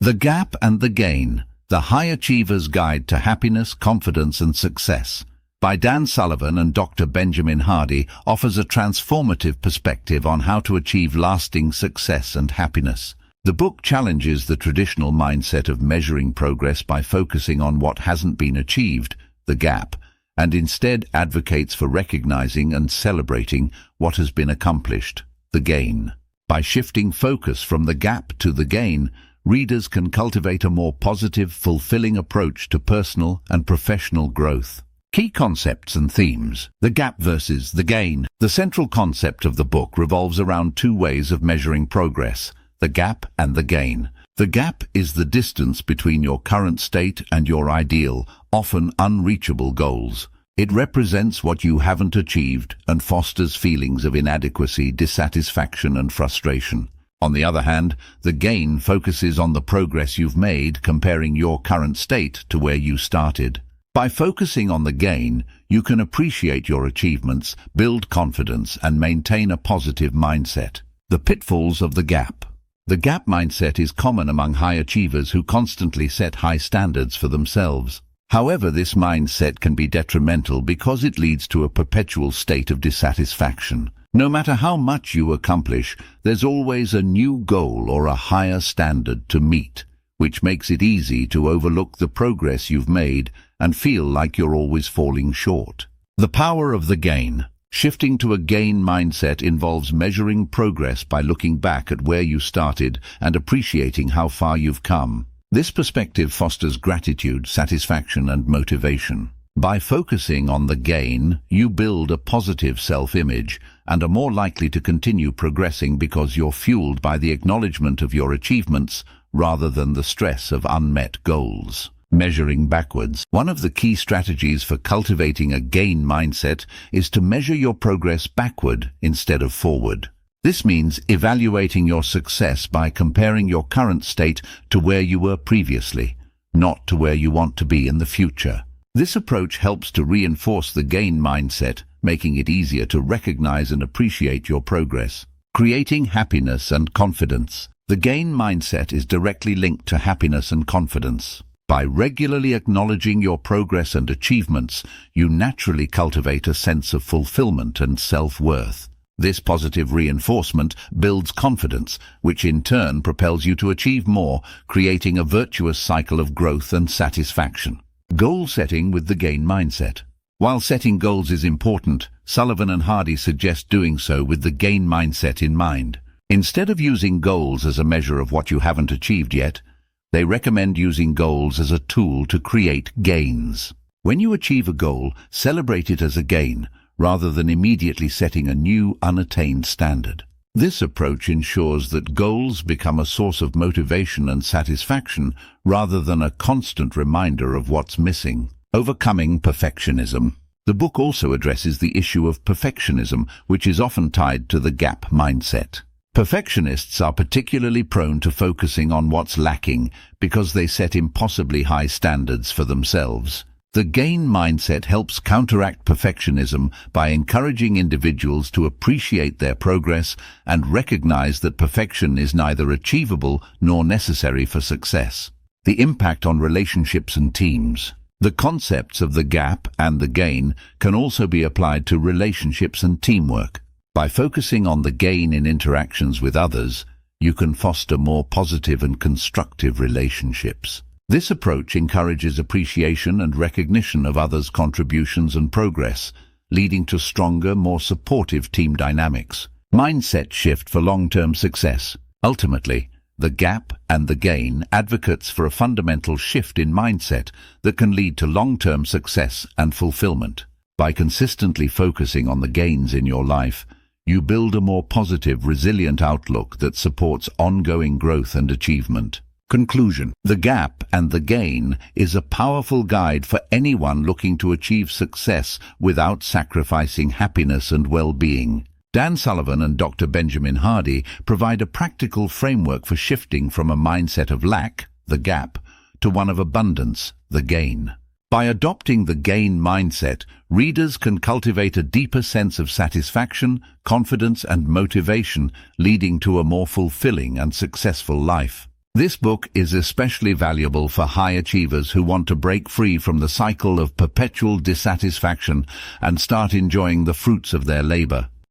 The Gap and the Gain, The High Achiever's Guide to Happiness, Confidence and Success, by Dan Sullivan and Dr. Benjamin Hardy, offers a transformative perspective on how to achieve lasting success and happiness. The book challenges the traditional mindset of measuring progress by focusing on what hasn't been achieved, the gap, and instead advocates for recognizing and celebrating what has been accomplished, the gain. By shifting focus from the gap to the gain, readers can cultivate a more positive, fulfilling approach to personal and professional growth. Key concepts and themes. The gap versus the gain. The central concept of the book revolves around two ways of measuring progress, the gap and the gain. The gap is the distance between your current state and your ideal, often unreachable goals. It represents what you haven't achieved and fosters feelings of inadequacy, dissatisfaction and frustration. On the other hand, the gain focuses on the progress you've made, comparing your current state to where you started. By focusing on the gain, you can appreciate your achievements, build confidence and maintain a positive mindset. The pitfalls of the gap. The gap mindset is common among high achievers who constantly set high standards for themselves. However, this mindset can be detrimental because it leads to a perpetual state of dissatisfaction. No matter how much you accomplish, there's always a new goal or a higher standard to meet, which makes it easy to overlook the progress you've made and feel like you're always falling short. The power of the gain. Shifting to a gain mindset involves measuring progress by looking back at where you started and appreciating how far you've come. This perspective fosters gratitude, satisfaction, and motivation. By focusing on the gain, you build a positive self-image and are more likely to continue progressing because you're fueled by the acknowledgement of your achievements rather than the stress of unmet goals. Measuring backwards. One of the key strategies for cultivating a gain mindset is to measure your progress backward instead of forward. This means evaluating your success by comparing your current state to where you were previously, not to where you want to be in the future. This approach helps to reinforce the gain mindset, making it easier to recognize and appreciate your progress. Creating happiness and confidence. The gain mindset is directly linked to happiness and confidence. By regularly acknowledging your progress and achievements, you naturally cultivate a sense of fulfillment and self-worth. This positive reinforcement builds confidence, which in turn propels you to achieve more, creating a virtuous cycle of growth and satisfaction. Goal setting with the gain mindset. While setting goals is important, Sullivan and Hardy suggest doing so with the gain mindset in mind. Instead of using goals as a measure of what you haven't achieved yet, they recommend using goals as a tool to create gains. When you achieve a goal, celebrate it as a gain, rather than immediately setting a new, unattained standard. This approach ensures that goals become a source of motivation and satisfaction, rather than a constant reminder of what's missing. Overcoming perfectionism. The book also addresses the issue of perfectionism, which is often tied to the gap mindset. Perfectionists are particularly prone to focusing on what's lacking because they set impossibly high standards for themselves. The gain mindset helps counteract perfectionism by encouraging individuals to appreciate their progress and recognize that perfection is neither achievable nor necessary for success. The impact on relationships and teams. The concepts of the gap and the gain can also be applied to relationships and teamwork. By focusing on the gain in interactions with others, you can foster more positive and constructive relationships. This approach encourages appreciation and recognition of others' contributions and progress, leading to stronger, more supportive team dynamics. Mindset shift for long-term success. Ultimately, the gap and the gain advocates for a fundamental shift in mindset that can lead to long-term success and fulfillment. By consistently focusing on the gains in your life, you build a more positive, resilient outlook that supports ongoing growth and achievement. Conclusion. The Gap and the Gain is a powerful guide for anyone looking to achieve success without sacrificing happiness and well-being. Dan Sullivan and Dr. Benjamin Hardy provide a practical framework for shifting from a mindset of lack, the gap, to one of abundance, the gain. By adopting the gain mindset, readers can cultivate a deeper sense of satisfaction, confidence and motivation, leading to a more fulfilling and successful life. This book is especially valuable for high achievers who want to break free from the cycle of perpetual dissatisfaction and start enjoying the fruits of their labor.